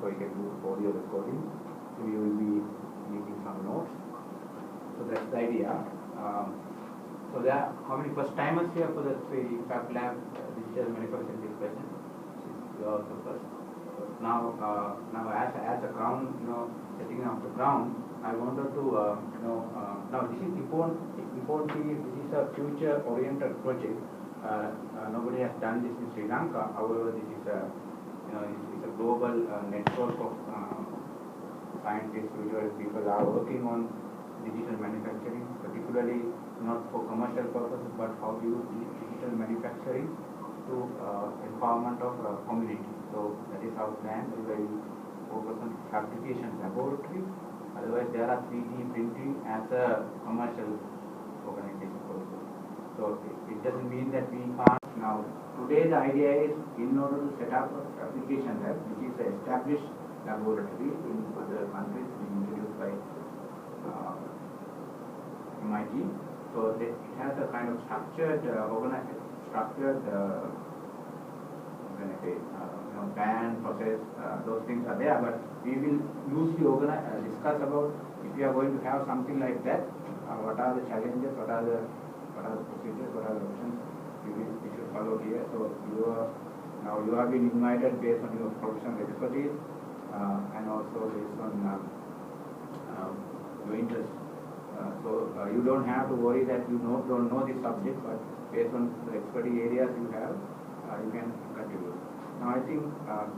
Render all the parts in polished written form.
so you can do audio recording. So you will be making some notes. So that's the idea. So there, how many first timers here for the FabLab digital manufacturing discussion? You are also first. Now as a ground, setting up the ground, I wanted to now this is important. This is a future-oriented project. Nobody has done this in Sri Lanka. However, this is a it's a global network of scientists, people are working on digital manufacturing, particularly not for commercial purposes, but how to use digital manufacturing to empowerment of community. So that is our plan. We will focus on Fabrication Laboratory. Otherwise, there are 3D printing as a commercial organization also. So it doesn't mean that we can't. Now, today the idea is, in order to set up a Fabrication Lab, which is an established laboratory in other countries, introduced by MIT. So it has a kind of structured, plan, process, those things are there. But we will usually discuss about if we are going to have something like that, what are the challenges, what are the procedures, what are the options we should follow here. So you have been invited based on your professional expertise and also based on your interest. So you don't have to worry that you don't know this subject, but based on the expertise areas you have, you can contribute. Now I think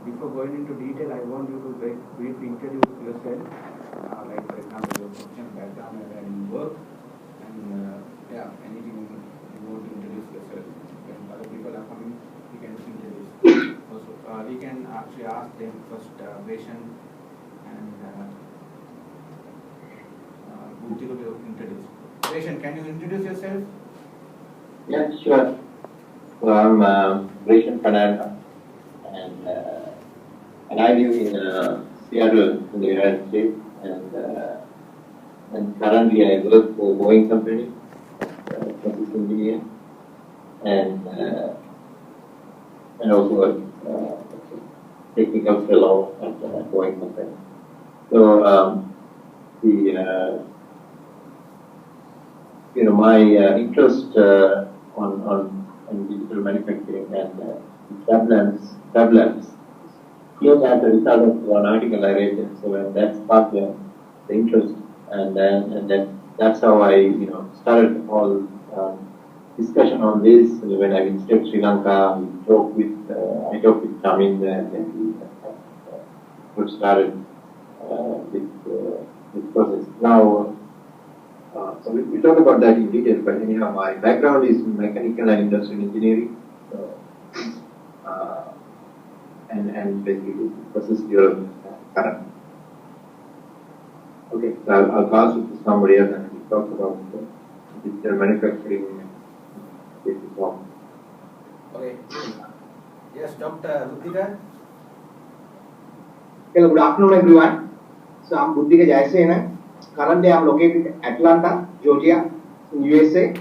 before going into detail, I want you to briefly introduce yourself, like for example your professional background and work, and anything you want to introduce yourself. When other people are coming, you can introduce. Also, we can actually ask them first question and Buddhika will introduce. Patient, can you introduce yourself? Yeah, sure. So I'm Patient Fernanda, and I live in Seattle in the United States, and currently I work for Boeing company, process engineer, and also a technical fellow at Boeing company. So my interest on digital manufacturing and FabLabs came as a result of one article I read. So that sparked the interest, and that's how I started the whole discussion on this. When I visited Sri Lanka, I talked with Chaminda, and then we started this process. Now. So we talk about that in detail, but anyhow, my background is mechanical and industrial engineering, so, and basically process development current. Okay, so I'll pass it to somebody else and we'll talk about digital manufacturing. Okay. Yes, Dr. Buddhika. Hello, good afternoon, everyone. So I'm Buddhika Jayasena. Currently, I'm located in Atlanta, Georgia, in USA.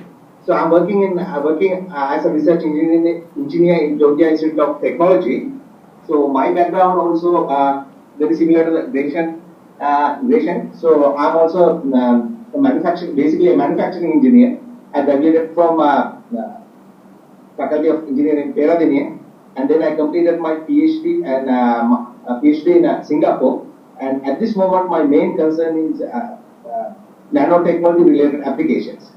So I'm working as a research engineer in Georgia Institute of Technology. So my background also very similar to the Gration. So I'm also basically a manufacturing engineer. I graduated from Faculty of Engineering in Peradeniya, and then I completed my PhD and PhD in Singapore. And at this moment, my main concern is nanotechnology related applications.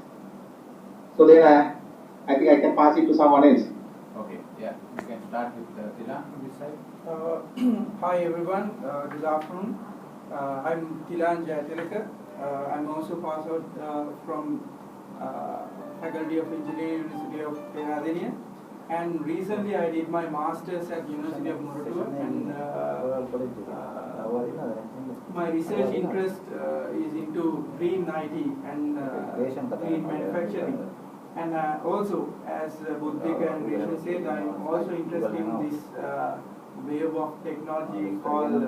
So then I think I can pass it to someone else. Okay, yeah, you can start with Tilan on this side. Hi everyone, good afternoon. I'm Tilan Hettiarachchi. I'm also passed out from Faculty of Engineering, University of Peradeniya. And recently I did my master's at University of Moratuwa, and my research interest is into green IT and green manufacturing. And also, as Buddhika and Gration said, I'm also interested in this wave of technology called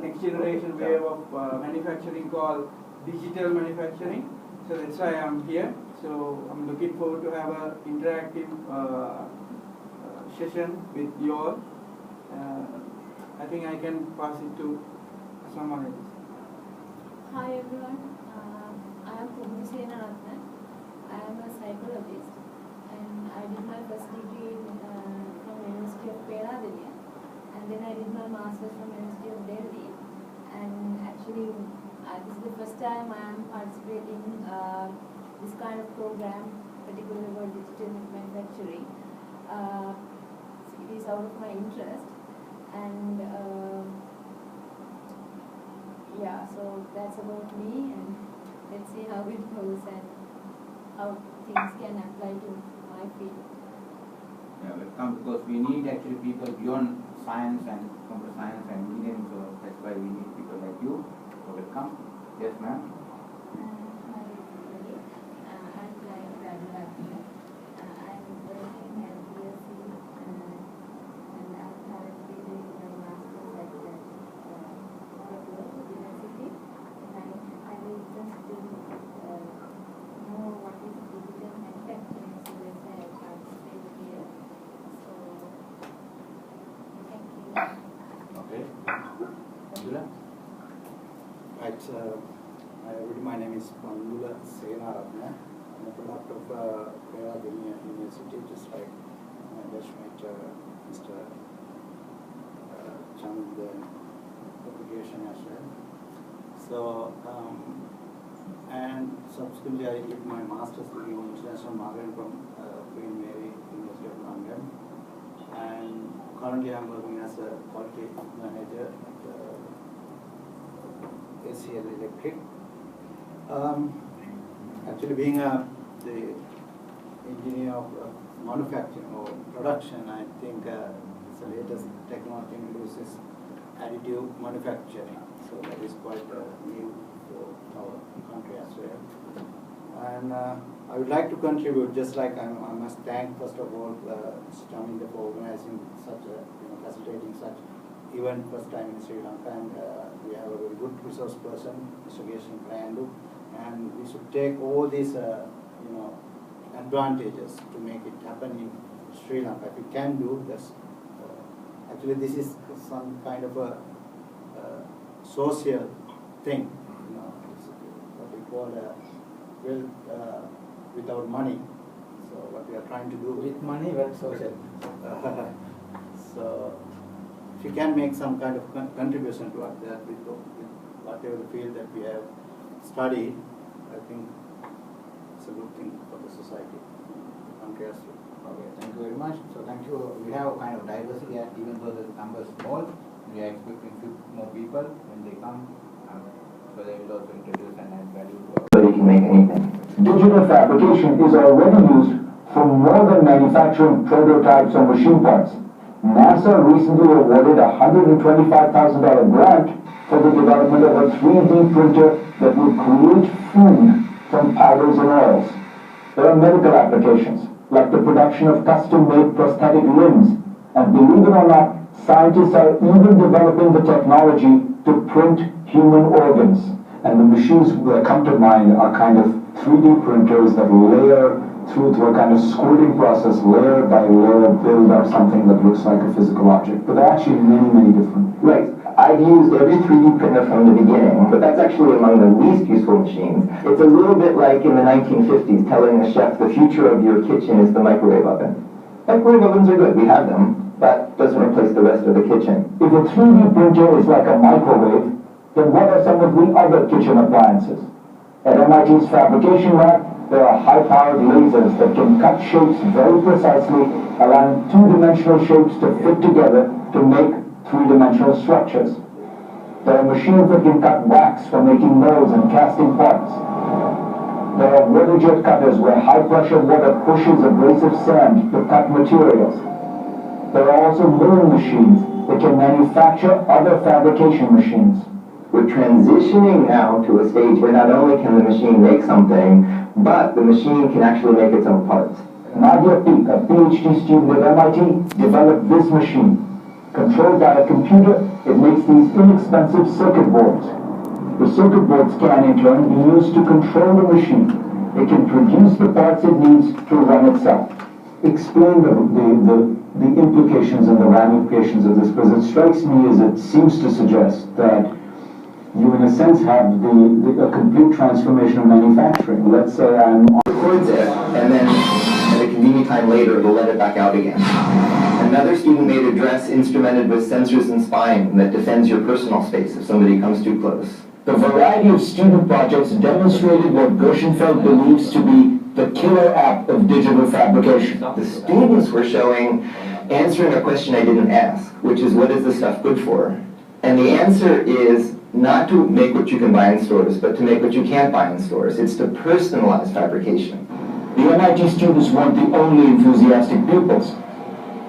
next generation wave of manufacturing called digital manufacturing. So that's why I'm here. So I'm looking forward to have an interactive session with you all. I think I can pass it to someone else. Hi everyone, I am Hettiarachchi. I am a psychologist and I did my first degree from University of Fabrication, and then I did my master's from University of Delhi. And actually, this is the first time I am participating this kind of program, particularly about digital manufacturing. It is out of my interest, and yeah, so that's about me, and let's see how it goes and how things can apply to my field. Yeah, welcome, because we need actually people beyond science and computer science and engineering, so that's why we need people like you. So welcome. Yes, ma'am. Hi everybody, I'm FabLab. I'm working at BSc and I'm currently doing my master's at Colombo University. And I will just to know what is digital manufacturing, so that's why I participated here. So, thank you. Okay. Angela? Right, my name is Sri Lanka. I'm a product of Fabrication University, just like my batchmate Mr. Chaminda Fabrication as well. So, and subsequently I did my master's degree in international marketing from Queen Mary University of London. And currently I'm working as a quality manager at ACL Electric. Actually, being the engineer of manufacturing or production, I think it's the latest technology introduces additive manufacturing. So that is quite new for our country as well. And I would like to contribute, just like I must thank first of all Chaminda for organizing such a, facilitating such event first time in Sri Lanka, and we have a very good resource person, Mr. Prandu, and we should take all these advantages to make it happen in Sri Lanka. If we can do this, actually this is some kind of a social thing, it's what we call wealth without money. So what we are trying to do With money, wealth, social. So if you can make some kind of contribution to that with whatever field that we have studied, I think it's a good thing for the society. Okay, Thank you very much. So thank you. We have a kind of diversity, even though the number is small. We are expecting few more people when they come, so they will also introduce and add value to our. So you can make anything. Digital fabrication is already used for more than manufacturing prototypes or machine parts. NASA recently awarded a $125,000 grant for the development of a 3D printer that will create food from powders and oils. There are medical applications, like the production of custom-made prosthetic limbs. And believe it or not, scientists are even developing the technology to print human organs. And the machines that come to mind are kind of 3D printers that layer through a kind of squirting process, layer by layer, build up something that looks like a physical object. But there are actually many, many different. Right. I've used every 3D printer from the beginning, but that's actually among the least useful machines. It's a little bit like in the 1950s telling the chef the future of your kitchen is the microwave oven. Microwave ovens are good, we have them, but doesn't replace the rest of the kitchen. If a 3D printer is like a microwave, then what are some of the other kitchen appliances? At MIT's Fabrication Lab, there are high-powered lasers that can cut shapes very precisely, allowing two-dimensional shapes to fit together to make three-dimensional structures. There are machines that can cut wax for making molds and casting parts. There are water jet cutters where high-pressure water pushes abrasive sand to cut materials. There are also milling machines that can manufacture other fabrication machines. We're transitioning now to a stage where not only can the machine make something, but the machine can actually make its own parts. Nadia Peek, a PhD student at MIT, developed this machine. Controlled by a computer, it makes these inexpensive circuit boards. The circuit boards can, in turn, be used to control the machine. It can produce the parts it needs to run itself. explain the implications and the ramifications of this? Because it strikes me as it seems to suggest that you, in a sense, have a complete transformation of manufacturing. Let's say I'm records it, and then at a convenient time later, it'll let it back out again. Another student-made address instrumented with sensors and spine that defends your personal space if somebody comes too close. The variety of student projects demonstrated what Gershenfeld believes to be the killer app of digital fabrication. The students were answering a question I didn't ask, which is, what is this stuff good for? And the answer is not to make what you can buy in stores, but to make what you can't buy in stores. It's to personalize fabrication. The MIT students weren't the only enthusiastic pupils.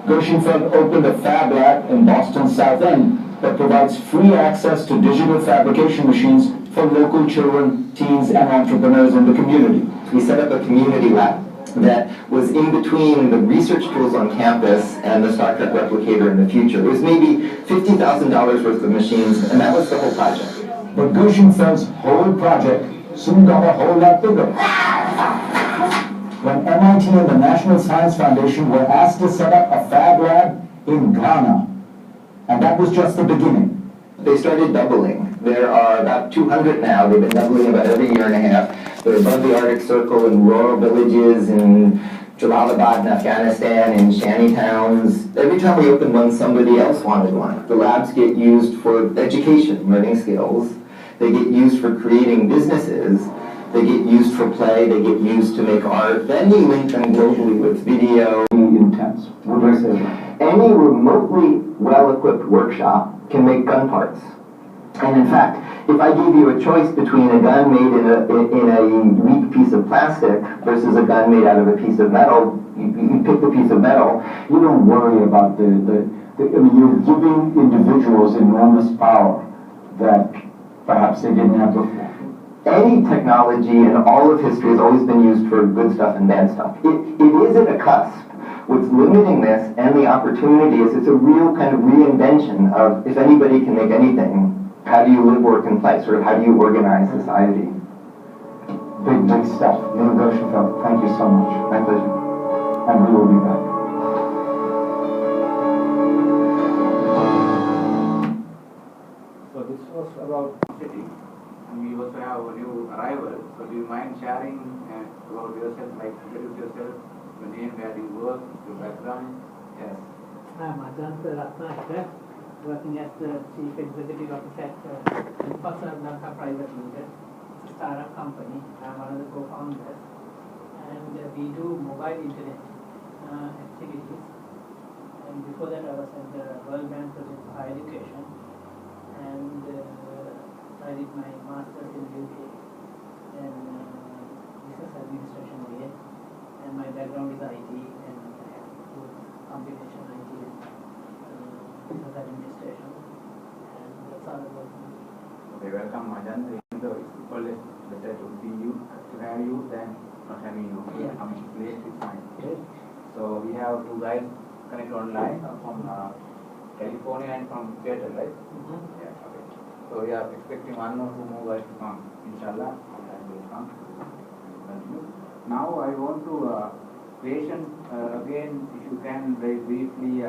Gershenfeld opened a FabLab in Boston's South End that provides free access to digital fabrication machines for local children, teens, and entrepreneurs in the community. We set up a community lab that was in between the research tools on campus and the Star Trek replicator in the future. It was maybe $50,000 worth of machines, and that was the whole project. But Gershenfeld's whole project soon got a whole lot bigger. When MIT and the National Science Foundation were asked to set up a Fab Lab in Ghana, and that was just the beginning. They started doubling. There are about 200 now. They've been doubling about every year and a half. They're above the Arctic Circle in rural villages in Jalalabad in Afghanistan, in shanty towns. Every time we open one, somebody else wanted one. The labs get used for education, learning skills. They get used for creating businesses. They get used for play. They get used to make art. Then we link them globally with video. Intense. What do I say? Any remotely well-equipped workshop can make gun parts. And in fact, if I gave you a choice between a gun made in a weak piece of plastic versus a gun made out of a piece of metal, you pick the piece of metal. You don't worry about I mean, you're giving individuals enormous power that perhaps they didn't have before. Any technology in all of history has always been used for good stuff and bad stuff. It is at a cusp. What's limiting this and the opportunity is it's a real kind of reinvention of, if anybody can make anything, how do you live, work, and play? Sort of how do you organize society? Big, big stuff. Neil Gershenfeld, thank you so much. My pleasure. And we will be back. So this was about city. And we also have a new arrival. So do you mind sharing about yourself, like introduce yourself, your name, where you work, your background? Yes. I'm Ajanta Ratnakar, working as the Chief Executive Officer at Sri Lanka Private Limited. It's a startup company. I'm one of the co-founders. And we do mobile internet activities. And before that I was at the World Bank Project for Higher Education. And I did my master's in UK and business administration here. And my background is IT and combination IT and business administration, and that's all about me. Okay, welcome, Majan. So it's always better to see you, to have you than not having you. Yeah. I mean, late is fine. Okay. So we have two guys connected online from California and from Seattle, right? Yeah. Okay. So we are expecting one or two more guys to come, inshallah, and will come. Continue. Now I want to creation again. If you can very briefly,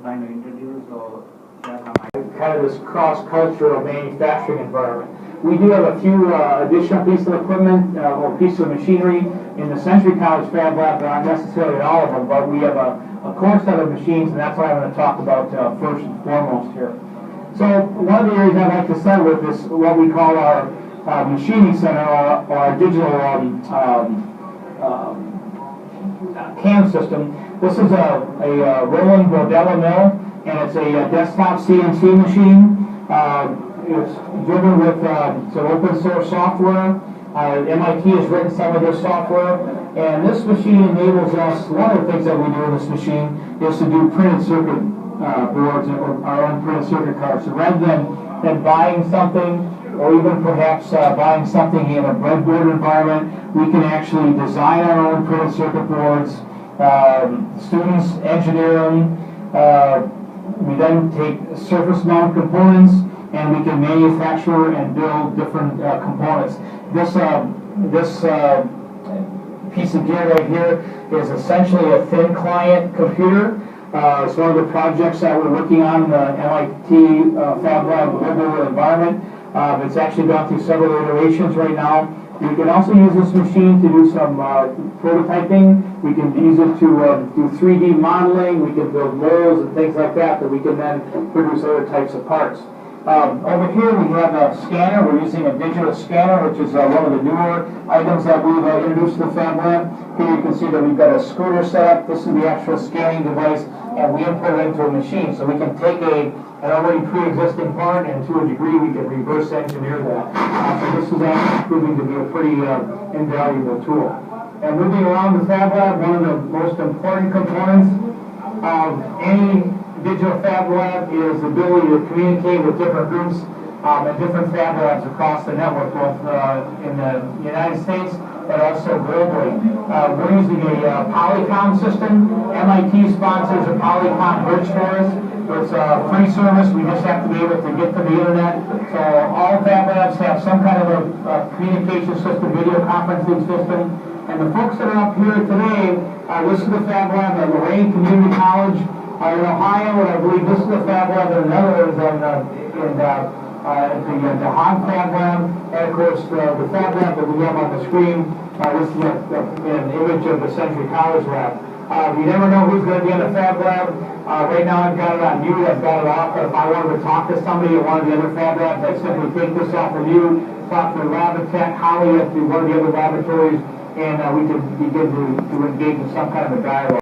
kind of introduce or share some ideas. Kind of this cross-cultural manufacturing environment. We do have a few additional pieces of equipment or pieces of machinery in the Century College Fab Lab, but not necessarily all of them, but we have a core set of machines, and that's what I'm going to talk about first and foremost here. So one of the areas I'd like to start with is what we call our machining center, or our digital CAM system. This is a rolling Brodella mill, and it's a desktop CNC machine. It's driven with some open source software. MIT has written some of this software, and this machine enables us, one of the things that we do in this machine is to do printed circuit boards or our own printed circuit cards. So rather than buying something, or even perhaps buying something in a breadboard environment, we can actually design our own printed circuit boards. Students engineer them. We then take surface mount components and we can manufacture and build different components. This piece of gear right here is essentially a thin client computer. It's one of the projects that we're working on in the MIT FabLab global environment. It's actually gone through several iterations right now. We can also use this machine to do some prototyping. We can use it to do 3D modeling. We can build molds and things like that we can then produce other types of parts. Over here we have a scanner. We're using a digital scanner, which is one of the newer items that we've introduced to the FabLab. Here you can see that we've got a scooter set up. This is the actual scanning device, and we input it into a machine. So we can take an already pre-existing part, and to a degree we can reverse engineer that. So this is actually proving to be a pretty invaluable tool. And moving around the FabLab, one of the most important components of any digital FabLab is the ability to communicate with different groups and different FabLabs across the network, both in the United States but also globally. We're using a Polycom system. MIT sponsors a Polycom bridge for us. It's a free service. We just have to be able to get to the internet. So all FabLabs have some kind of a communication system, video conferencing system. And the folks that are up here today, this is the FabLab at Lorraine Community College in Ohio, and I believe this is the FabLab in the Netherlands at the Hog FabLab, and of course the FabLab that we have on the screen. This is an image of the Century College Lab. You never know who's going to be in the FabLab. Right now I've got it on mute, I've got it off, but if I wanted to talk to somebody at one of the other FabLabs, I'd simply take this off of mute, talk to the lab tech, Holly at one of the other laboratories, and we could begin to engage in some kind of a dialogue.